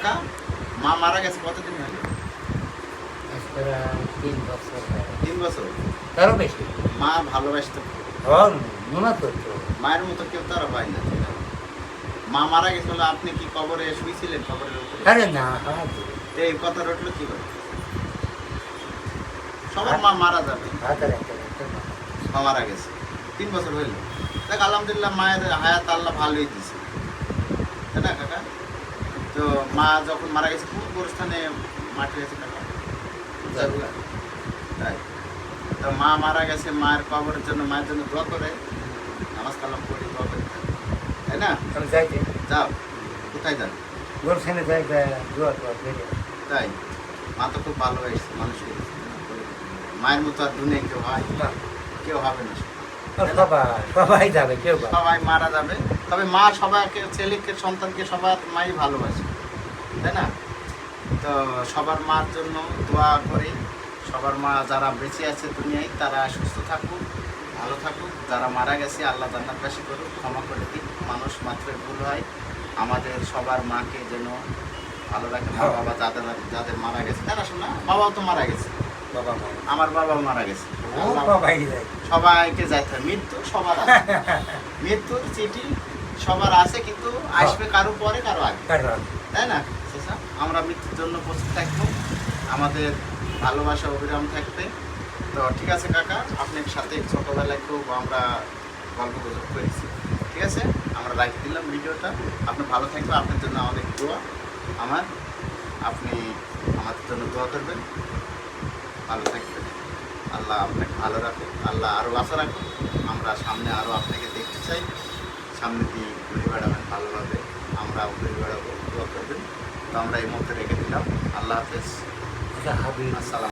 কাকা, মা মারা গেছে কতদিন হলো? 3 বছর 3 বছর। তারও বেশি। মা ভালোবাসতো। মনে করতো মায়ের মতো কেউ তো আর হয় না। মা মারা গেছিল, আপনি কি কবরে শুয়েছিলেন? কবরের উপরে আরে না এই কথা রটলো কি করে? সবার মা মারা যাবে, মা মারা গেছে 3 বছর হইল। দেখ আলহামদুলিল্লাহ মায়ের হায়াত আল্লাহ ভালোই দিছে, তাই না কাকা? তো মা যখন মারা গেছে কোন গোরস্থানে মাটি হয়েছে কাকা? তাই তো মা মারা গেছে, মায়ের কবরের জন্য, মায়ের জন্য দোয়া করে, নামাজ কালাম করে দোয়া করে, তাই না? যাও, কোথায় যান? তাই মা তো খুব ভালোবাসছে, মানুষ করেছে। মায়ের মতো আর দুনিয়া কেউ হয়? কেউ হবে না। সবাই যাবে, কেউ সবাই মারা যাবে, তবে মা সবাইকে, ছেলেকে, সন্তানকে সবার মাই ভালোবাসে, তাই না? তো সবার মার জন্য দোয়া করি। সবার মা যারা বেঁচে আছে দুনিয়ায় তারা সুস্থ থাকুক, ভালো থাকুক। যারা মারা গেছে আল্লাহ জান্নাতবাসী করুক, ক্ষমা করে দিক। মানুষ মাত্রই ভুল হয়। আমাদের সবার মাকে যেন ভালো রাখে। মা বাবা যাদের যাদের মারা গেছে, তারা শোনা বাবাও তো মারা গেছে, আমার বাবাও মারা গেছে। সবাইকে যাইতে হয়, মৃত্যু সবার আছে। মৃত্যুর চিঠি সবার আছে, কিন্তু আসবে কারো পরে কারো আগে, তাই না? আমরা মৃত্যুর জন্য প্রস্তুত থাকবো, আমাদের ভালোবাসা অবিরাম থাকবে। তো ঠিক আছে কাকা, আপনার সাথে ছোটোবেলায় খুব আমরা গল্প গুজব করেছি, ঠিক আছে? আমরা রাখি দিলাম ভিডিওটা। আপনি ভালো থাকবেন, আপনার জন্য অনেক দোয়া আমার। আপনি আমাদের জন্য দোয়া করবেন, ভালো থাকবেন। আল্লাহ আপনাকে ভালো রাখুন, আল্লাহ আরও আশা রাখুন। আমরা সামনে আরও আপনাকে দেখতে চাই, সামনে দিয়ে ঘুরে বেড়াবেন ভালোভাবে, আমরা ঘুরে বেড়াবো, দোয়া করবেন। তো আমরা এই মধ্যে রেখে দিলাম। আল্লাহ হাফেজ, আসসালাম।